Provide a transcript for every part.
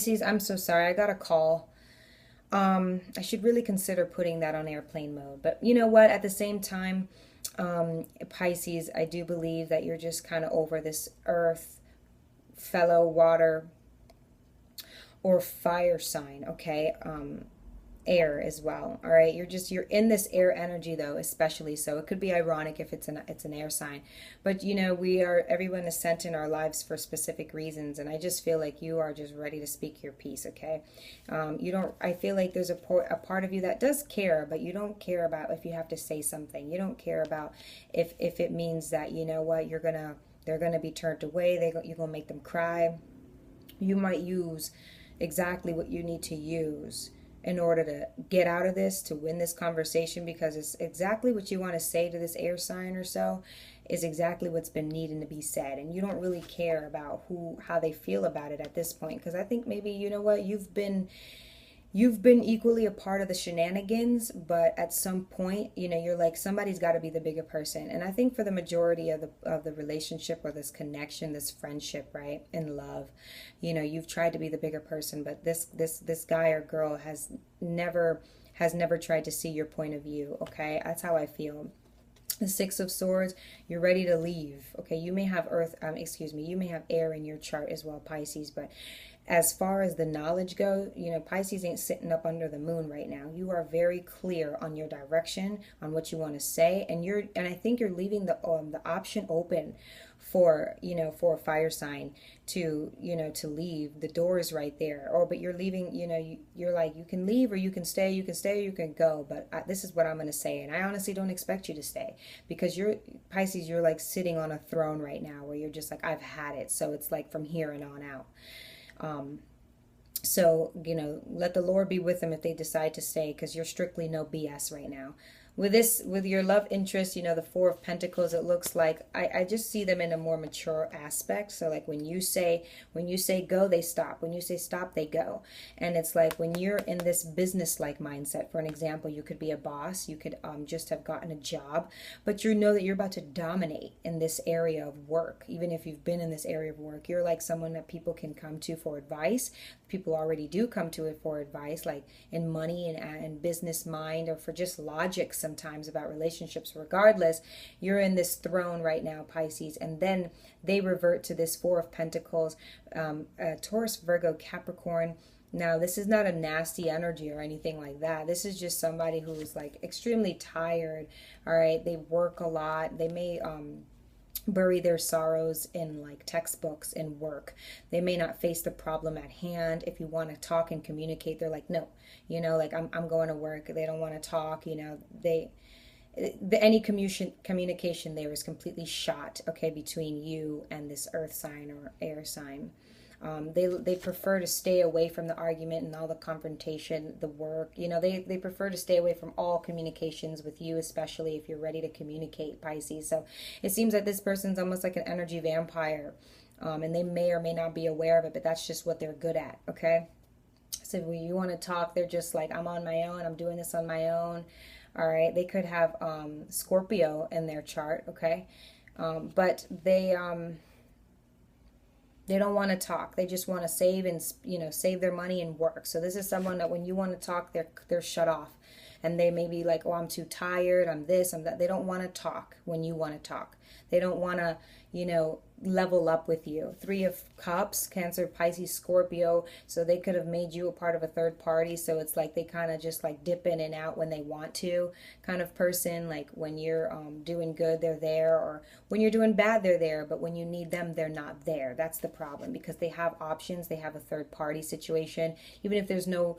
Pisces, I'm so sorry. I got a call. I should really consider putting that on airplane mode. But you know what? At the same time, Pisces, I do believe that you're just kind of over this earth, fellow water or fire sign, okay? Air as well. All right, you're in this air energy though, especially, so it could be ironic if it's an air sign. But you know, everyone is sent in our lives for specific reasons, and I just feel like you are just ready to speak your piece. Okay, you don't I feel like there's a part of you that does care, but you don't care about if you have to say something. You don't care about if it means that, you know what, they're gonna be turned away, you're gonna make them cry. You might use exactly what you need to use in order to get out of this, to win this conversation, because it's exactly what you want to say to this air sign or so is exactly what's been needing to be said. And you don't really care about how they feel about it at this point, because I think maybe, you know what, you've been equally a part of the shenanigans, but at some point, you know, you're like, somebody's got to be the bigger person. And I think for the majority of the relationship or this connection, this friendship, right, in love, you know, you've tried to be the bigger person, but this guy or girl has never tried to see your point of view. Okay, that's how I feel. The Six of Swords, you're ready to leave. Okay, you may have you may have air in your chart as well, Pisces, but as far as the knowledge goes, you know, Pisces ain't sitting up under the moon right now. You are very clear on your direction, on what you want to say, and I think you're leaving the option open for, you know, for a fire sign to, you know, to leave. The door is right there. Or but you're leaving, you know, you're like, you can leave or you can stay, or you can go, but this is what I'm going to say, and I honestly don't expect you to stay, because you're Pisces, you're like sitting on a throne right now where you're just like, I've had it. So it's like from here and on out. So, you know, let the Lord be with them if they decide to stay, because you're strictly no BS right now. With your love interest, you know, the Four of Pentacles, it looks like I just see them in a more mature aspect. So like when you say go, they stop. When you say stop, they go. And it's like when you're in this business like mindset, for an example, you could be a boss, you could just have gotten a job, but you know that you're about to dominate in this area of work. Even if you've been in this area of work, you're like someone that people can come to for advice. People already do come to it for advice, like in money and business mind, or for just logic sometimes about relationships. Regardless, you're in this throne right now, Pisces, and then they revert to this Four of Pentacles, Taurus, Virgo, Capricorn. Now, this is not a nasty energy or anything like that. This is just somebody who is like extremely tired. All right, they work a lot. They may bury their sorrows in like textbooks and work. They may not face the problem at hand. If you want to talk and communicate, they're like, no, you know, like I'm going to work. They don't want to talk. You know, any communication there is completely shot. Okay, between you and this earth sign or air sign. They prefer to stay away from the argument and all the confrontation, the work. You know, they prefer to stay away from all communications with you, especially if you're ready to communicate, Pisces. So it seems that this person's almost like an energy vampire, and they may or may not be aware of it, but that's just what they're good at, okay? So when you want to talk, they're just like, I'm on my own, I'm doing this on my own. All right, they could have Scorpio in their chart, okay? But they don't want to talk. They just want to save and, you know, save their money and work. So this is someone that when you want to talk, they're shut off. And they may be like, oh, I'm too tired, I'm this, I'm that. They don't want to talk when you want to talk. They don't want to, you know, level up with you. Three of Cups, Cancer, Pisces, Scorpio. So they could have made you a part of a third party. So it's like they kind of just like dip in and out when they want to, kind of person. Like when you're doing good, they're there. Or when you're doing bad, they're there. But when you need them, they're not there. That's the problem, because they have options. They have a third party situation. Even if there's no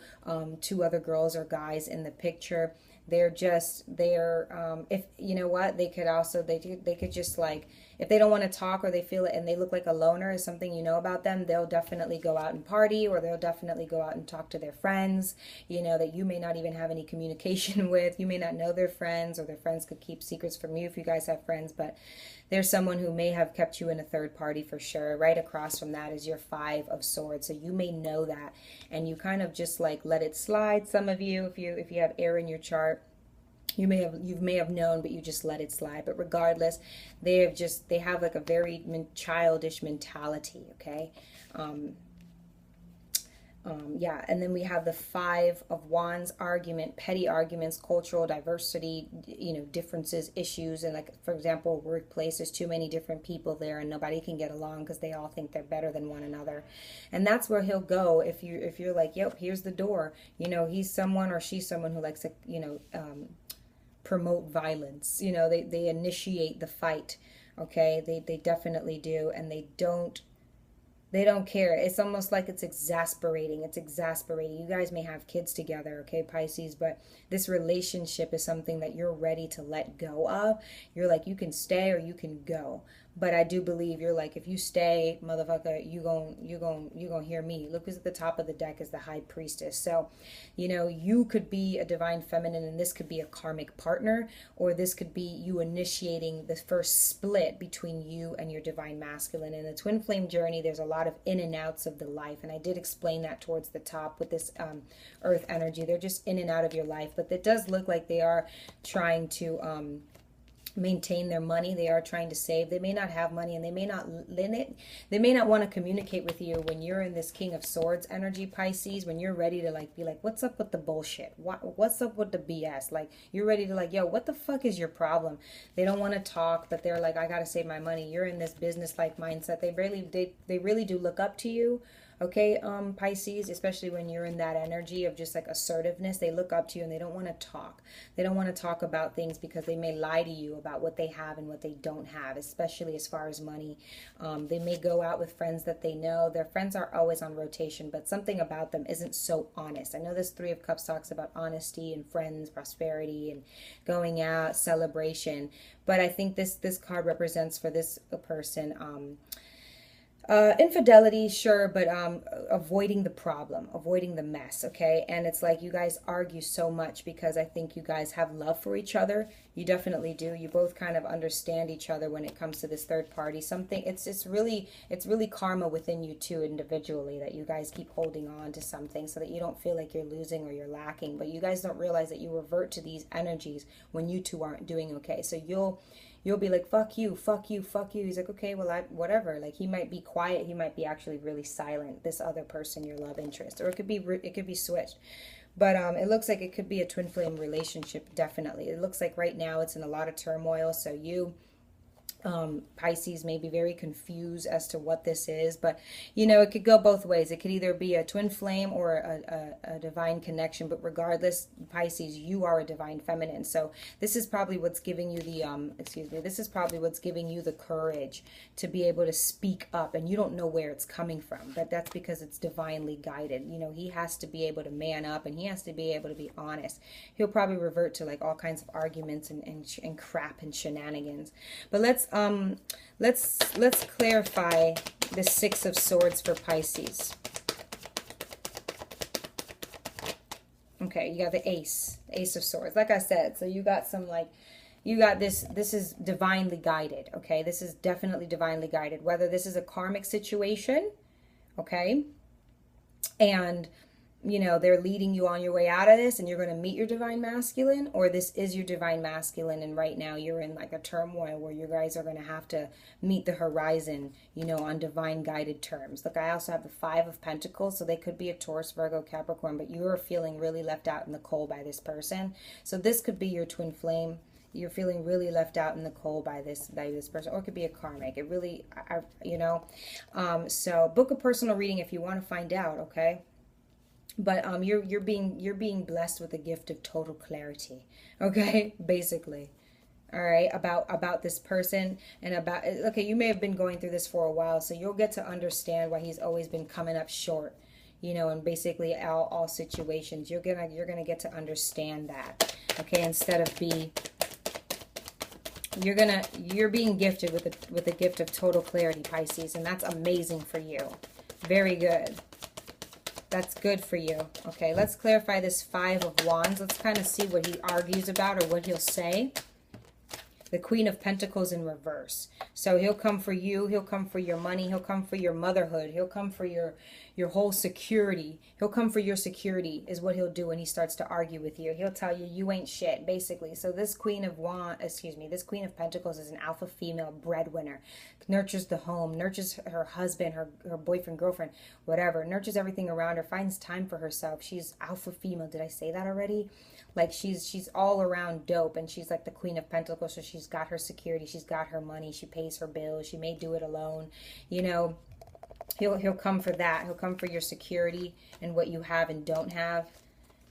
two other girls or guys in the picture, if you know what, they could just like, if they don't want to talk or they feel it and they look like a loner is something you know about them, they'll definitely go out and party, or they'll definitely go out and talk to their friends, you know, that you may not even have any communication with. You may not know their friends, or their friends could keep secrets from you if you guys have friends, but there's someone who may have kept you in a third party for sure. Right across from that is your Five of Swords. So you may know that, and you kind of just like let it slide. Some of you, if you have air in your chart, you may have known, but you just let it slide. But regardless, they have like a very childish mentality. Okay, Yeah, and then we have the Five of Wands argument, petty arguments, cultural diversity, differences, issues, and like for example, workplace, there's too many different people there, and nobody can get along because they all think they're better than one another, and that's where he'll go if you're like, yep, here's the door. He's someone or she's someone who likes to promote violence. They initiate the fight. Okay, they definitely do, and they don't care. It's almost like it's exasperating. It's exasperating. You guys may have kids together, okay, Pisces, but this relationship is something that you're ready to let go of. You're like, you can stay or you can go. But I do believe you're like, if you stay, motherfucker, you gon' hear me. Look who's at the top of the deck is the High Priestess. So, you could be a divine feminine, and this could be a karmic partner, or this could be you initiating the first split between you and your divine masculine. In the twin flame journey, there's a lot of in and outs of the life, and I did explain that towards the top with this earth energy. They're just in and out of your life, but it does look like they are trying to maintain their money. They are trying to save. They may not have money, and they may not want to communicate with you when you're in this King of Swords energy, Pisces, when you're ready to be like, what's up with the bullshit? What's up with the BS? Like, you're ready to yo, what the fuck is your problem? They don't want to talk, but they're like, I gotta save my money. You're in this business like mindset. They really do look up to you. Okay, Pisces, especially when you're in that energy of just like assertiveness, they look up to you and they don't want to talk. They don't want to talk about things because they may lie to you about what they have and what they don't have, especially as far as money. They may go out with friends that they know. Their friends are always on rotation, but something about them isn't so honest. I know this Three of Cups talks about honesty and friends, prosperity, and going out, celebration. But I think this card represents for this person, infidelity, sure, but avoiding the problem, avoiding the mess, okay? And it's like you guys argue so much because I think you guys have love for each other. You definitely do. You both kind of understand each other when it comes to this third party. It's really karma within you two individually that you guys keep holding on to something so that you don't feel like you're losing or you're lacking. But you guys don't realize that you revert to these energies when you two aren't doing okay. So you'll be like, fuck you, fuck you, fuck you. He's like, okay, well, whatever. Like, he might be quiet. He might be actually really silent, this other person, your love interest. Or it could be switched. But it looks like it could be a twin flame relationship, definitely. It looks like right now it's in a lot of turmoil. So you, Pisces, may be very confused as to what this is, but it could go both ways. It could either be a twin flame or a divine connection, but regardless, Pisces, you are a divine feminine. So this is probably what's giving you the this is probably what's giving you the courage to be able to speak up, and you don't know where it's coming from, but that's because it's divinely guided. He has to be able to man up, and he has to be able to be honest. He'll probably revert to like all kinds of arguments and crap and shenanigans. But let's clarify the Six of Swords for Pisces. Okay, you got the Ace of Swords. Like I said, so you got this is divinely guided, okay? This is definitely divinely guided. Whether this is a karmic situation, okay? And they're leading you on your way out of this and you're going to meet your divine masculine, or this is your divine masculine and right now you're in like a turmoil where you guys are going to have to meet the horizon, on divine guided terms. Look, I also have the Five of Pentacles, so they could be a Taurus, Virgo, Capricorn, but you're feeling really left out in the cold by this person. So this could be your twin flame. You're feeling really left out in the cold by this person, or it could be a karmic. It really, so book a personal reading if you want to find out, okay? But you're being blessed with a gift of total clarity, okay? Basically, all right, about this person and about, okay, you may have been going through this for a while, so you'll get to understand why he's always been coming up short, in basically all situations. You're gonna get to understand that, okay? Instead of you're being gifted with a gift of total clarity, Pisces, and that's amazing for you. Very good. That's good for you. Okay, let's clarify this Five of Wands. Let's kind of see what he argues about or what he'll say. The Queen of Pentacles in reverse. So he'll come for you. He'll come for your money. He'll come for your motherhood. He'll come for your your whole security. He'll come for your security is what he'll do when he starts to argue with you. He'll tell you you ain't shit, basically. So this this Queen of Pentacles is an alpha female breadwinner. Nurtures the home, nurtures her husband, her boyfriend, girlfriend, whatever. Nurtures everything around her, finds time for herself. She's alpha female. Did I say that already? Like she's all around dope, and she's like the Queen of Pentacles, so she's got her security, she's got her money, she pays her bills, she may do it alone, you know. He'll come for that. He'll come for your security and what you have and don't have.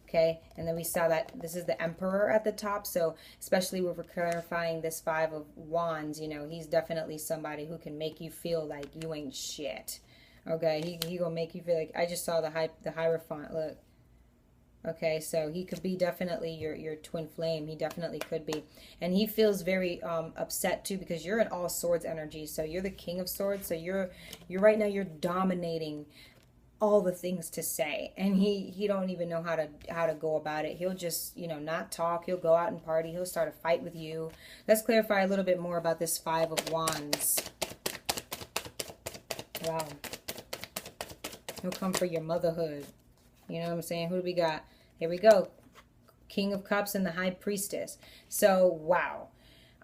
Okay, and then we saw that this is the Emperor at the top, so especially when we're clarifying this Five of Wands, you know, he's definitely somebody who can make you feel like you ain't shit. Okay, he gonna make you feel like, I just saw the Hierophant, look. Okay, so he could be definitely your twin flame. He definitely could be. And he feels very upset too, because you're in all swords energy. So you're the King of Swords. So you're right now, you're dominating all the things to say. And he don't even know how to go about it. He'll just, you know, not talk. He'll go out and party. He'll start a fight with you. Let's clarify a little bit more about this Five of Wands. Wow. He'll come for your motherhood. You know what I'm saying? Who do we got? Here we go. King of Cups and the High Priestess. So, wow.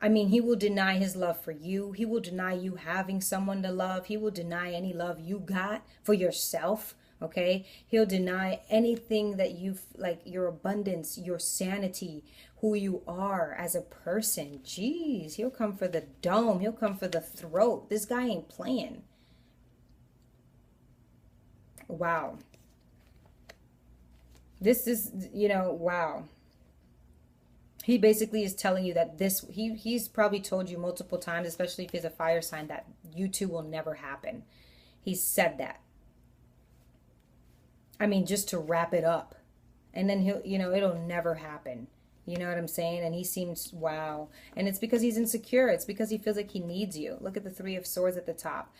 I mean, he will deny his love for you. He will deny you having someone to love. He will deny any love you got for yourself. Okay? He'll deny anything that you've, like your abundance, your sanity, who you are as a person. Jeez, he'll come for the dome. He'll come for the throat. This guy ain't playing. Wow. This is, you know, wow. He basically is telling you that he's probably told you multiple times, especially if he's a fire sign, that you two will never happen. He's said that. I mean, just to wrap it up. And then he'll, you know, it'll never happen. You know what I'm saying? And he seems, wow. And it's because he's insecure. It's because he feels like he needs you. Look at the Three of Swords at the top.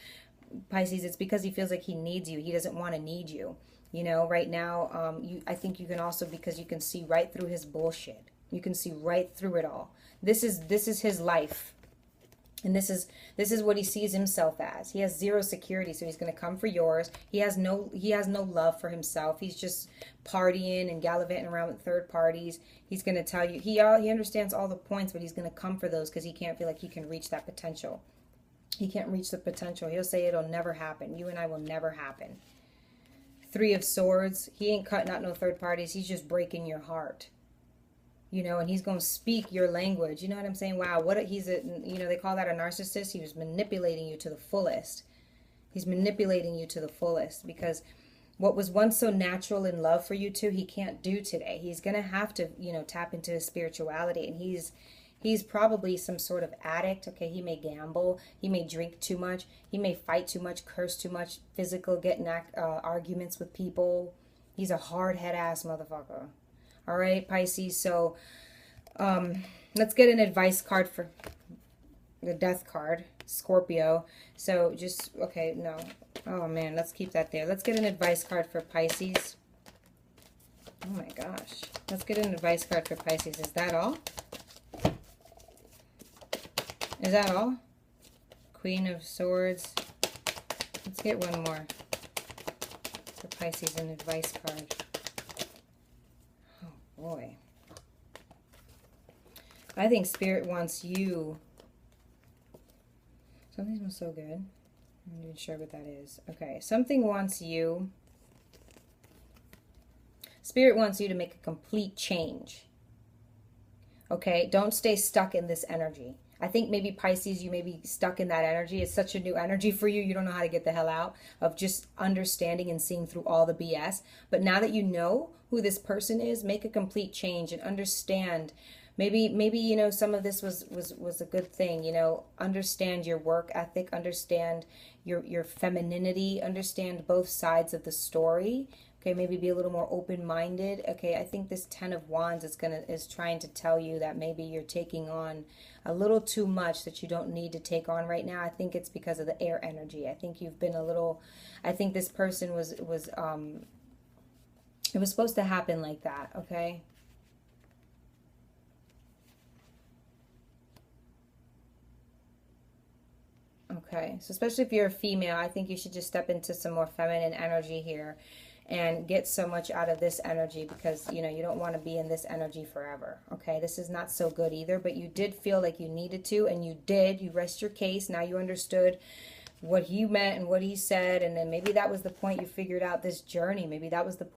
Pisces, it's because he feels like he needs you. He doesn't want to need you. You know, right now, I think you can also, because you can see right through his bullshit. You can see right through it all. This is his life. And this is what he sees himself as. He has zero security, so he's going to come for yours. He has no love for himself. He's just partying and gallivanting around with third parties. He's going to tell you, he understands all the points, but he's going to come for those because he can't feel like he can reach that potential. He can't reach the potential. He'll say it'll never happen. You and I will never happen. Three of Swords. He ain't cutting out no third parties. He's just breaking your heart. You know, and he's going to speak your language. You know what I'm saying? Wow, you know, they call that a narcissist. He was manipulating you to the fullest. He's manipulating you to the fullest because what was once so natural in love for you two, he can't do today. He's going to have to, you know, tap into his spirituality, and he's probably some sort of addict. Okay, he may gamble, he may drink too much, he may fight too much, curse too much, getting arguments with people. He's a hard head ass motherfucker. All right, Pisces. So let's get an advice card for the Death card, Scorpio. So just, okay, no. Oh man, let's keep that there. Let's get an advice card for Pisces. Oh my gosh. Let's get an advice card for Pisces. Is that all? Is that all? Queen of Swords. Let's get one more for Pisces, an advice card. Oh boy. I think Spirit wants you. Something smells so good. I'm not even sure what that is. Okay, something wants you. Spirit wants you to make a complete change. Okay, don't stay stuck in this energy. I think maybe Pisces, you may be stuck in that energy. It's such a new energy for you. You don't know how to get the hell out of just understanding and seeing through all the BS. But now that you know who this person is, make a complete change and understand. Maybe you know, some of this was a good thing. You know, understand your work ethic, understand your femininity, understand both sides of the story. Okay, maybe be a little more open-minded. Okay, I think this Ten of Wands is trying to tell you that maybe you're taking on a little too much that you don't need to take on right now. I think it's because of the air energy. I think you've been a little. I think this person was it was supposed to happen like that. Okay. Okay, so especially if you're a female, I think you should just step into some more feminine energy here and get so much out of this energy, because you know you don't want to be in this energy forever. Okay, this is not so good either, but you did feel like you needed to, and you did. You rest your case. Now you understood what he meant and what he said, and then maybe that was the point. You figured out this journey. Maybe that was the